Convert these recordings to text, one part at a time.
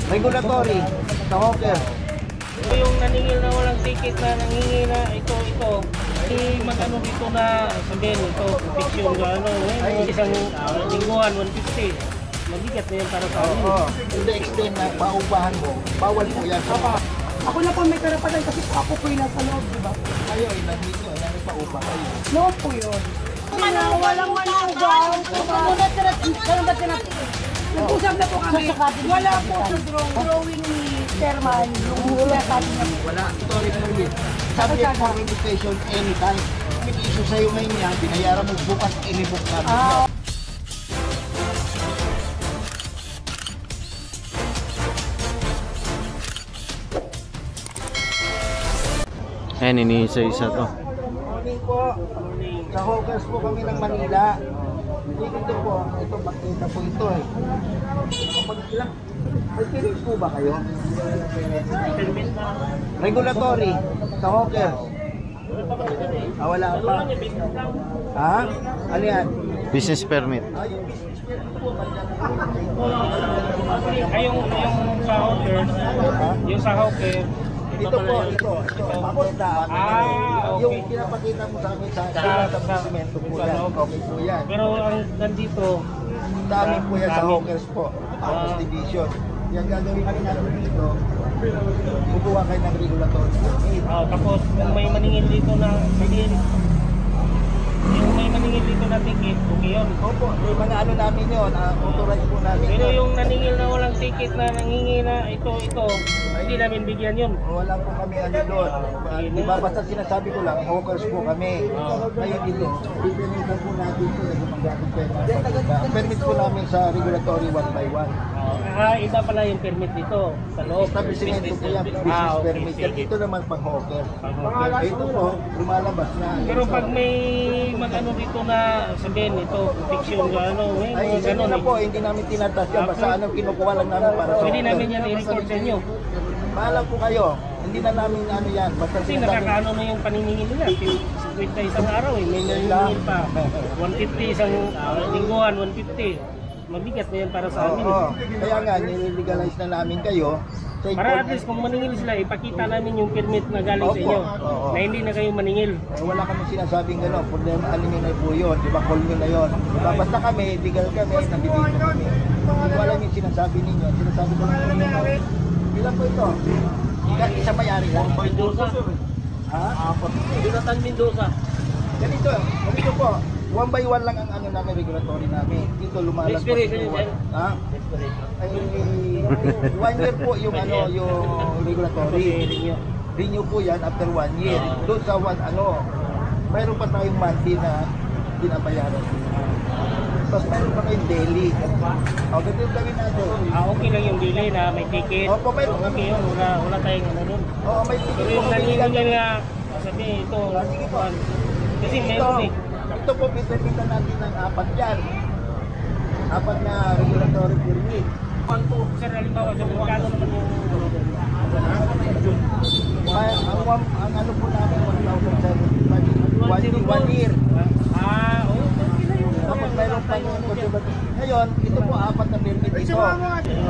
Regulatory sa hawker. Ito yung naningil na walang ticket na nangingi na ito. Hindi mag-ano dito na sabihin ito, fiction na ano. Isang lingguhan, 150. Mabigat na yan para sa amin. Oo. Hindi extend na paupahan mo. Bawal po yan. Ako na po may karapatan kasi ako po yung nasa loob, di ba? Kayo, nandito, nagpaupa kayo. Loob po yun. Walang manugaw. Nag-usap na po kami. Wala po sa drawing ni Chairman. Yung sinasabi niya po. Wala. Story permit. Subject for registration anytime. May issue sa'yo ngayon yan, binayaran mo bukas, i-rebook namin. Ayan, iniisa-isa to. Morning po. Sa hawkers po kami ng Manila. Dito po, ito makita po ito eh. Ilang, may permit po ba kayo? Regulatory sa hawkers. Wala pa. Ha? Ano yan? Business permit. Yung business permit po. Yung sa hawker, Ito po, ito. Tapos na. okay. Yung pinapakita mo sa amin sa establishmento po yan. Okay po yan. Pero ang nandito, Sa amin po yan sa hawkers po. Tapos division. Yung gagawin namin natin dito, kukuha kayo ng regulatory. tapos kung may maningil dito na sabihin, yung may maningil dito na ticket, okay yun. Opo, yung mga ano namin yun, authorize po namin Pero yun. yung naningil na walang ticket na nangingi na ito, hindi namin bigyan yun. Wala po kami ano doon. Diba, basta sinasabi ko lang, hawkers po kami. Ngayon dito, pipilitan po natin ito na gumagamit kayo. Ang permit po namin sa regulatory 1 by 1. Iba pala yung permit dito sa loob. Establishmento po yan, business okay, permit. Yan, sige. ito naman pang hawker. Ito po, lumalabas na. Pero pag may mag-ano dito na sabihin ito, fiction na ano, Ay, hindi na po, hindi namin tinatas yan. Basta anong kinukuha lang namin para sa pwede hawker. namin yan i-report sa inyo. Bahala po kayo. Hindi na namin ano yan. Basta Kasi sinasabi. nakakaano na yung paniningil nila. 50 isang araw eh, may naningil pa. 150 isang lingguhan, 150. Mabigat na yan para sa amin. Oo. Kaya nga, nililegalize na namin kayo. Sa Para at least kung maningil sila, ipakita namin yung permit na galing sa Opo, inyo. oo. Na hindi na kayo maningil. Wala kami sinasabing gano'n. Problema, alin nyo na po yun. Diba, call nyo na yun. Diba, basta kami, legal kami, nabibigyan kami. Hindi ko alam yung sinasabi ninyo. Sinasabi ko lang ninyo. Ilan po ito? Isa mayari lang. Mendoza. Ha? Jonathan Mendoza. Ganito po. 1 by 1 lang ang ano namin, regulatory namin. Dito lumalagpas. Expiration yun, sir? Ha? Ay, 1 year po yung ano, yung regulatory. Renew po yan after 1 year. Doon sa mayroon pa tayong monthly na binabayaran. Tapos mayroon pa tayong daily. O, ganito yung gawin natin. Okay lang yung delay na may ticket. Opo, mayroon kami. Okay yun, wala tayong ano nun. Oo, may ticket Pero po yung kami. naningil nga, sabi ito, Sige po. kasi meron eh. Ito po, pinipilitan natin ng 4 yan. 4 na regulatory permit. Sir, halimbawa, sa magkano naman yung Ang ano po namin, 1,075. 1 year. okay na yun. Tapos mayroon pa yung conservative. Ngayon, ito po, 4 na permit ito.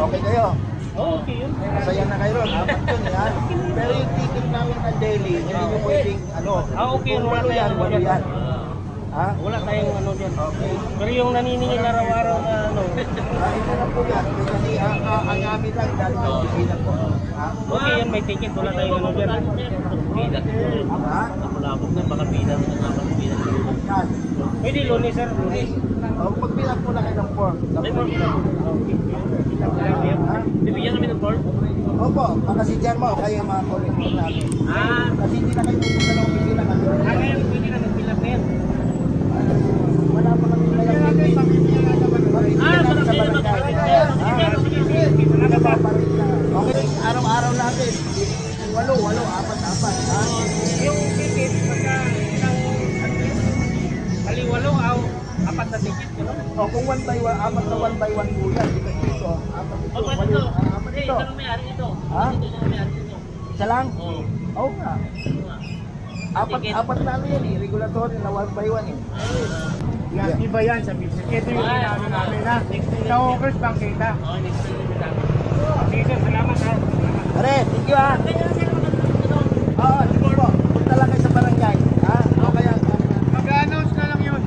Okay kayo? Okay yun. Masaya na kayo ron. 4 yun yan. Pero yung ticket namin ng daily, hindi nyo pwedeng Okay, kung wala 8 yan, tayong 8 yan. Ha? Wala tayong ano dyan. Okay. Pero yung naniningil araw-araw na ano, Ito na po yan. Kasi ang amin lang dahil sa opisina po. Ha? okay yan, may ticket, wala tayong ano dyan. Pida. Ha? Napulabog na, baka pida mo na naman pida. Yan. Pwede lunes sir, lunes. Pagbilang po na kayo ng form. May form na. Bibigyan kami ng form? Opo, baka si Jermo, kayo yung mga colleague namin. Kasi hindi na kayo pupunta ng opisina. Ngayon, pwede na mag-fill up na yan. Wala pa kami kaya natin. Okay, araw-araw natin. 8, 4, 4. Ha? Yung ticket, pagka ilang haliwalo, apat na ticket. O kung 1 by 1, 4 na 1 by 1 po yan. Dito, 4 ito. 4 ito. Ha? Isa lang? Oo nga. Apat na ano yan eh. Regulatory na 1 by 1 eh. Yan, iba yan sa business. Ito yung ginano namin na. Sa hawkers bang kita. Sige sir, ba? Oo, sige po. Punta lang kayo sa barangay. Ha? O kaya, Mag-announce na lang yun.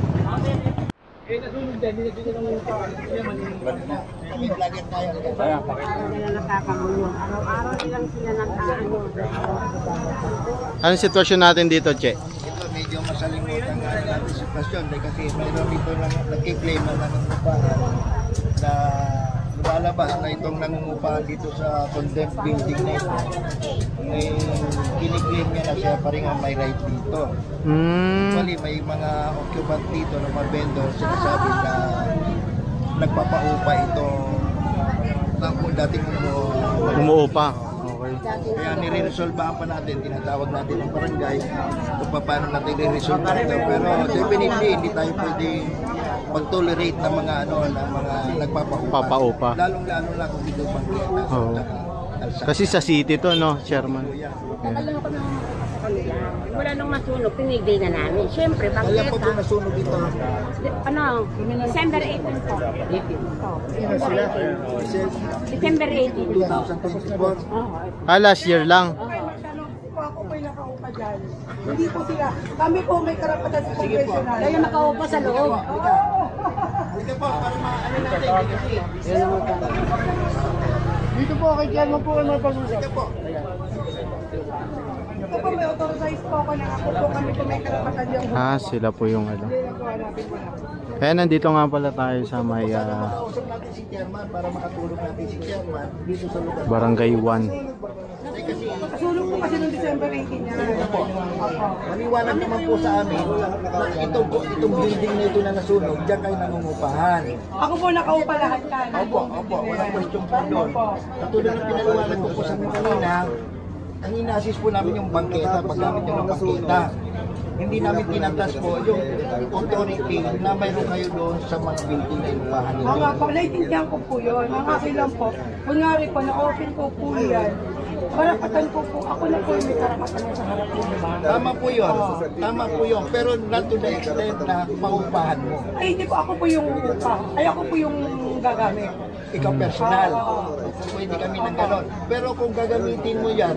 Eh, nasunog din. Hindi na naman may vlogger tayo. Araw-araw nilang sila nag-aano. Anong sitwasyon natin dito, Che? Ito medyo masalimutan nga ang anticipation dahil kasi mayroon dito lang nagkiklaim na nangungupahan na lumalabas na itong nangungupahan dito sa condemned building na ito. May kiniklaim niya na siya pa rin ang may right dito. Actually, may mga occupant dito ng mga vendor sinasabi na nagpapaupa ito ng dating Umuupa. Okay. kaya nire-resolvean pa natin, tinatawag natin ang barangay kung paano natin re-resolve ito. Pero definitely hindi tayo pwede mag-tolerate ng mga nagpapaupa. Papaupa. Lalong-lalo na kung dito pangkita. Oo. Kasi sa city to, no, Chairman? Tagal ako ng kanila. Wala nang masunog, pinigil na namin. Siyempre, Kaya po po pagkita. nasunog dito. Ano, December 18 po. December 18 po. 2024. Last year lang. Ako po'y nakaupa dyan. Hindi po sila. Kami po may karapatan sa congressional. Kaya nakaupa sa loob. Halika po, para maano natin. Kasi, Dito po kay Chairman po kayo mapag-usap. halika po. Ito po may authorize po ako na ako po kami po may karapatan yung Sila po yung ano. ginagawa natin po na. Kaya nandito nga pala tayo sa may Makausap natin si Chairman para makatulong natin si Chairman dito sa lugar. Barangay 1. Kasulong po kasi noong December 18 niya. Opo. Maliwanag naman po sa amin na itong building na ito na nasunog, diyan kayo nangungupahan. Ako po nakaupa lahat yan. Opo, walang question po doon. Katulad ng pinaliwanag ko po sa inyo kanina, ang inasis po namin yung bangketa, paggamit nyo ng bangketa. Hindi namin tinatas po yung authority na mayroon kayo doon sa mga building na inupahan Mga ninyo. po, naiintindihan ko po yun. Ang akin lang po, kunyari po, na-open ko po yan. Karapatan ko po, ako na po yung may karapatan sa harap ko, di ba? Tama po yun, pero not to the extent na paupahan mo. Ay, hindi po ako po yung upa. Ay, ako po yung gagamit. Ikaw personal. Pwede kami ng ganon. Pero kung gagamitin mo yan,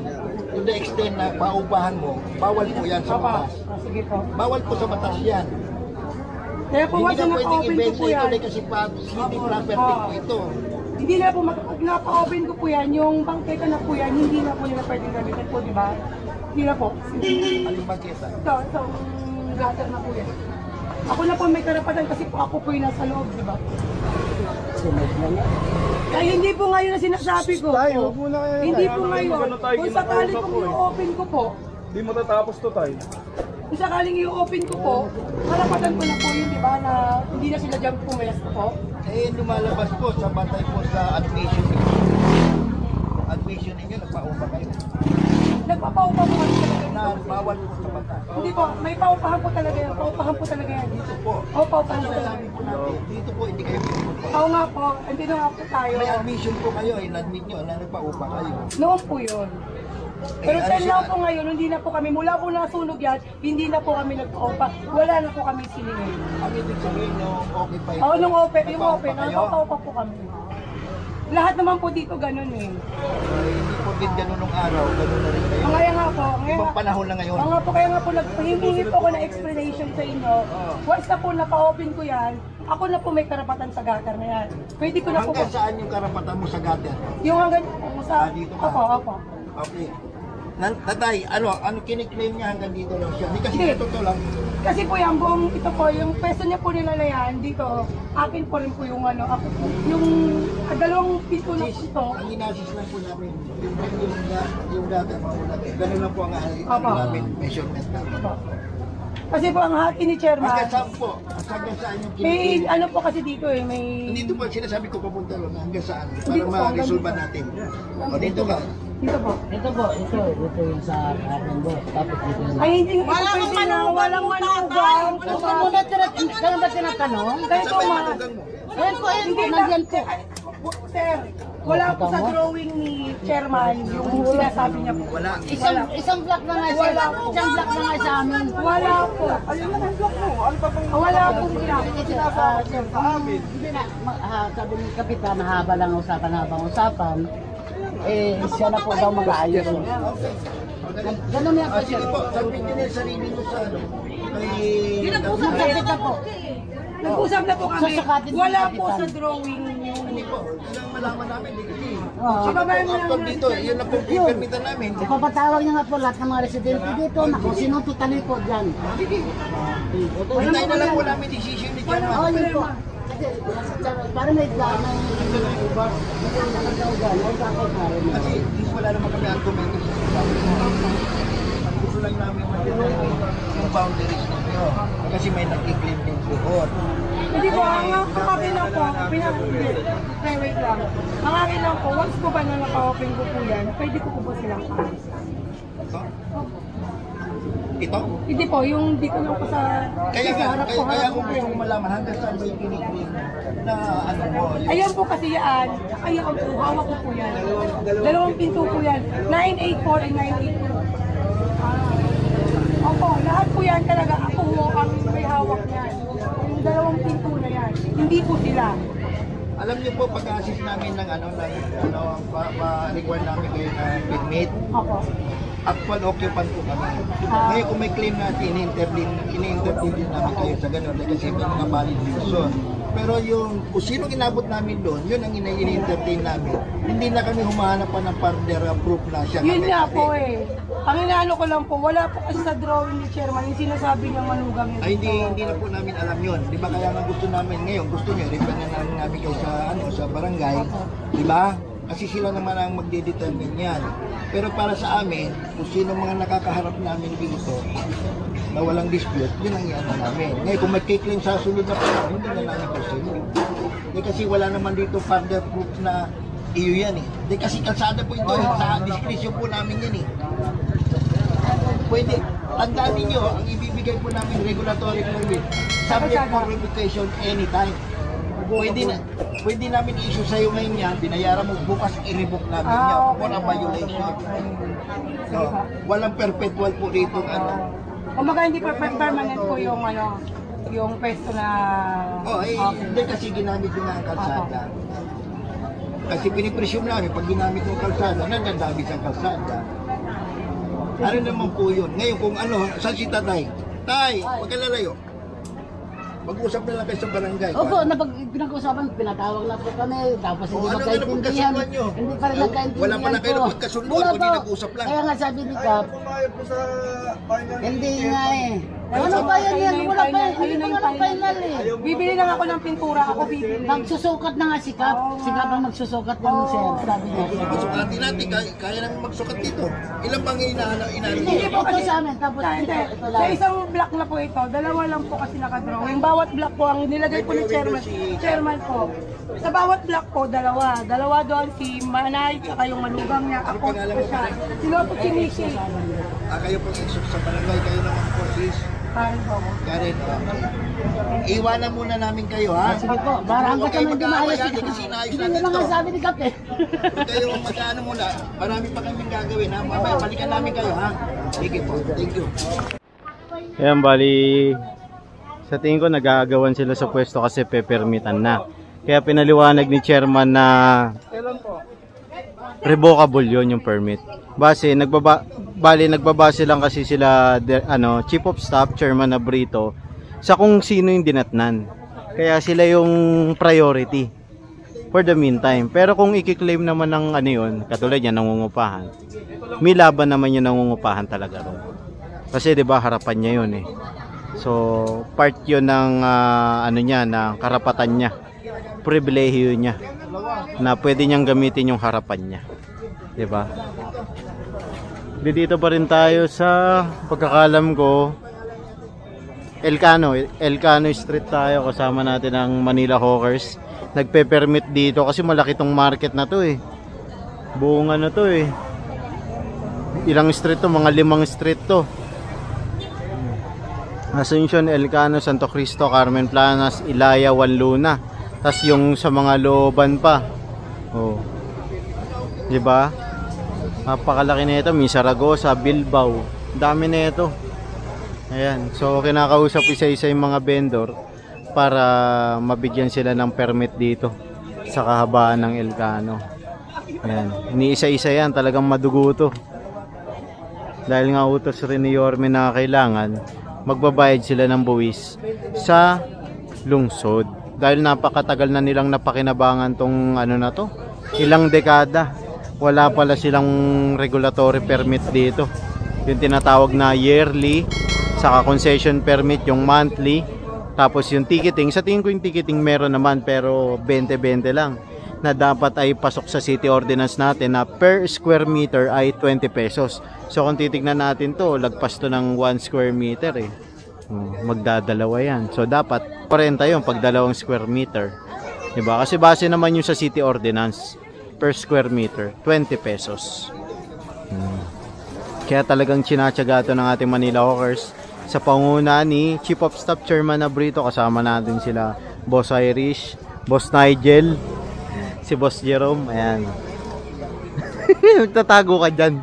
to the extent na paupahan mo, bawal po yan sa Papa, batas. sige po. Bawal po sa batas yan. Kaya po, Hindi once na na pwedeng naka-open ko ibenta po ito yan, dahil kasi hindi property po ito. hindi na po, pag naka-open ko po yan, yung bangketa na po yan, hindi na po nila pwedeng gamitin po, di ba? Hindi na po. Aling bangketa. Ito, gutter na po yan. Ako na po may karapatan kasi po ako po yung nasa loob, di ba? Kaya hindi po ngayon na sinasabi ko. Tayo, huwag muna kayo. Hindi po Tayo, ngayon. ano tayo, Kung sakaling ginagawa kung po eh. i-open ko po, Di matatapos to tayo. kung sakaling i-open ko po, karapatan ko na po yun, di ba, na hindi na sila dyan pumayas po. Eh, lumalabas po sa batay po sa admission ninyo. Admission ninyo, nagpaupa kayo. Nagpapaupa po kami talaga. Na bawal po sa batas. Hindi po, may paupahan po talaga yan. Paupahan po talaga yan. Dito po. O, paupahan po talaga. Sabi po natin, dito po hindi kayo pinupa. Oo nga po, hindi na nga po tayo. May admission po kayo, in-admit nyo na nagpaupa kayo. Noon po yun. Pero till now po ngayon, hindi na po kami, mula po nasunog yan, hindi na po kami nagpa-opa. Wala na po kami siningin. Ang ibig sabihin nyo, okay pa ito. Oo, nung open, yung Nagpaupa open, kayo? nagpa-opa po kami. Lahat naman po dito ganun eh. Hindi po din ganun nung araw, ganun na rin kayo. Kaya nga po, Ibang panahon na ngayon. Mga po, kaya nga po, nagpahihingi po ako ng explanation sa inyo. Once na po napa-open ko yan, ako na po may karapatan sa gutter na yan. Pwede ko na po, Hanggang saan yung karapatan mo sa gutter? yung hanggang po sa, Dito ka? opo. Okay. Tatay, ano kiniklaim niya hanggang dito lang siya? Hindi kasi Hindi. totoo lang. Kasi po yung buong, ito po, yung pwesto niya po nila na yan, dito, akin po rin po yung ano, ako po, yung dalawang pinto na po ito. Ang inasis lang po namin, yung data mauna. Ganun lang po ang Opo. namin measurement namin. Kasi po ang hati ni Chairman, Hanggang saan po? Hanggang saan yung may kiniklaim? ano po kasi dito eh, may, Dito po, sinasabi ko papunta ron, hanggang saan? Hindi Para po, hanggang ma-resolve dito. natin. O dito ka. dito po. Ito yung sa akin boss. Tapos dito yung... Ay, hindi ko pwede na, walang manugang. Kaya ba tinatanong? Ganito Saan ba yung ma. manugang mo? Ayan po, Hindi nandiyan po. Sir, wala po sa drawing ni Chairman yung sinasabi niya po. Wala. Isang block na nga sa isang block na nga sa amin. Wala po. Ayun na ang block mo. Ano pa bang Wala po sinabi. sa amin? Hindi na, sabi ni Kapitan, mahaba lang usapan habang usapan. siya na po daw mag-aayos. Ganun yan po Sige siya. po, sabihin nyo na yung sarili nyo sa ano. Nagkakit na po. Nag-usap na po kami. Sasakatin Wala sa po kapitan. sa drawing yung... Hindi po, kailangan malaman namin. Hindi kasi. Babae mo Actual lang. dito, yun na po permitan namin. Ipapatawag niya nga po lahat ng mga residente dito na kung sino tutalikod dyan. Hintayin na lang po namin decision ni Chairman. Oo, yun po. Kasi para may nakagaw dyan, ay kakot na rin. Kasi wala naman kami argumento. Gusto lang namin mag-determine yung boundaries ninyo. Kasi may nag-claim din doon. Hindi po, ang akin lang po, wait lang. Ang akin lang po, once po ba na naka-open ko po yan, pwede ko po silang paalis. Ito? Hindi po, yung dito lang po sa... Kaya sa nga, harap po, kaya harap kung po gusto yan. ko malaman hanggang saan ba yung kiniklaim na ano mo. Ayan po kasi yan, ayan po, hawak ko po yan. Dalawang pinto po yan, 984 and 982. Opo, lahat po yan talaga, ako mo ang may hawak niyan. Yung dalawang pinto na yan, hindi po sila. Alam niyo po, pag-assist namin ng require namin kayo ng permit. Opo. Actual occupant po kami. Ngayon kung may claim natin, ini-intervene din namin kayo sa ganun kasi may mga valid reason. Pero yung kung sino inabot namin doon, yun ang ini-entertain namin. Hindi na kami humahanap pa ng further proof na siya. Yun nga po eh. Ang inaano ko lang po, wala po kasi sa drawing ni Chairman, yung sinasabi niyang manugang yun. Ay, hindi na po namin alam yun. Di ba kaya nga gusto namin ngayon, gusto nyo, refer na namin kayo sa barangay. Di ba? Kasi sila naman ang magdedetermine yan. Pero para sa amin, kung sino mga nakakaharap namin dito, na walang dispute, yun ang iano namin. Ngayon, kung may claim sa sunod na panahon, hindi na namin pursue. Kasi wala naman dito further proof na iyo yan eh. Di kasi kalsada po ito eh. Sa discretion po namin yan eh. Pwede. Tandaan ninyo, ang ibibigay po namin regulatory permit, subject for revocation anytime. Pwede namin i-issue sa'yo ngayon yan, binayaran mo bukas, i-revoke namin yan for a violation. So, walang perpetual po dito ano. Kumbaga hindi permanent po yung ano, yung pwesto na... Hindi kasi ginamit yung ang kalsada. Kasi pinipresume namin, pag ginamit yung kalsada, nagdadami sa kalsada. Ano naman po yun? Ngayon kung ano, saan si tatay? Tay, huwag ka lalayo. Mag-usap na lang kayo sa barangay. Opo, pinag-usapan, pinatawag na po kami, tapos hindi ano magkaintindihan. pagkasunuan nyo? Hindi pa rin nagkaintindihan Wala pala kayo po. pagkasunuan, Wala kundi po. nag-usap lang. Kaya nga sabi ni Kap, Pumayag po sa final. hindi nga eh. Ayun Ano na, ba yan? ayun na yung Wala pa final, yan. ayun Hindi na pa yung nga ng final. final eh. Bibili lang ako ng pintura, ako bibili. Magsusukat na nga si Kap. Si Kap ang magsusukat ng sir. Sabi niya. Masukatin natin, kaya naman magsukat dito. Ilan bang inaano? Hindi po Ito kasi, sa amin, tapos hindi. ito Sa lang. isang block na po ito, dalawa lang po kasi nakadrawing. Bawat block po ang nilagay po ni Chairman po. Sa bawat block po, dalawa. Dalawa doon si Manay, tsaka yung manugang niya. Ako po siya. Sino po si Mishi? Kayo pong isok sa barangay, kayo naman po sis. Karen po. Karen, iwanan muna namin kayo ha. Sige po, para hanggang kami hindi maayos. Kasi inaayos Hindi natin lang to. ang sabi ni Kap eh. Kayo mag-ano muna, marami pa kaming gagawin ha. Mamaya balikan namin kayo ha. Sige po, thank you. Ayan, bali, sa tingin ko nagagawan sila sa pwesto kasi pepermitan na. Kaya pinaliwanag ni chairman na revocable yun yung permit. Base, nagbabase lang kasi sila, chief of staff, chairman na Brito, sa kung sino yung dinatnan. Kaya sila yung priority for the meantime. Pero kung i-claim naman ng ano yun, katulad yan, nangungupahan, may laban naman yung nangungupahan talaga ron. Kasi 'di ba harapan niya 'yun eh. So part 'yun ng ng karapatan niya. Pribilehiyo niya na pwede niyang gamitin yung harapan niya. 'Di ba? Dito pa rin tayo sa pagkakalam ko Elcano Street tayo, kasama natin ang Manila Hawkers. Nagpe-permit dito kasi malaki tong market na 'to eh. Buong ano 'to eh. Ilang street to, mga 5 street to. Asuncion, Elcano, Santo Cristo, Carmen Planas, Ilaya, Wanluna. Tas yung sa mga looban pa. Oh. 'Di ba? Napakalaki nito, may Saragossa, Bilbao. Dami nito. Ayan. So kinakausap isa-isa yung mga vendor para mabigyan sila ng permit dito sa kahabaan ng Elcano. Ayan, iniisa-isa yan, talagang madugo to. Dahil nga utos rin ni Yorme na kailangan magbabayad sila ng buwis sa lungsod. Dahil napakatagal na nilang napakinabangan tong ano na to, ilang dekada. Wala pala silang regulatory permit dito. Yung tinatawag na yearly, saka concession permit yung monthly, tapos yung ticketing. Sa tingin ko yung ticketing meron naman pero 20-20 lang, na dapat ay pasok sa city ordinance natin na per square meter ay 20 pesos. So kung titignan natin to, lagpas to ng 1 square meter eh. Magdadalawa yan. So dapat 40 yung pag dalawang square meter. Diba? Kasi base naman yung sa city ordinance, per square meter 20 pesos. Kaya talagang tsinatsaga to ng ating Manila Hawkers sa panguna ni Chief of Staff Chairman Abrito. Kasama natin sila Boss Irish, Boss Nigel, si Boss Jerome. Ayan. Nagtatago ka dyan.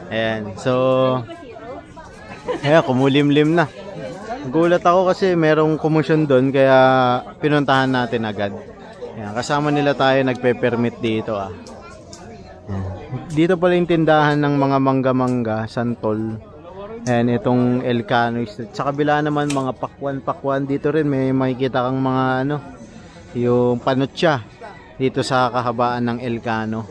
Ayan. So ayan, kumulimlim na. Gulat ako kasi merong kumusyon doon, kaya pinuntahan natin agad. Ayan, kasama nila tayo nagpe-permit dito ah. Ayan. Dito pala yung tindahan ng mga mangga-mangga, santol. Ayan, itong Elcano Street. Sa kabila naman mga pakwan-pakwan. Dito rin may makikita kang mga ano, yung panutya dito sa kahabaan ng Elcano.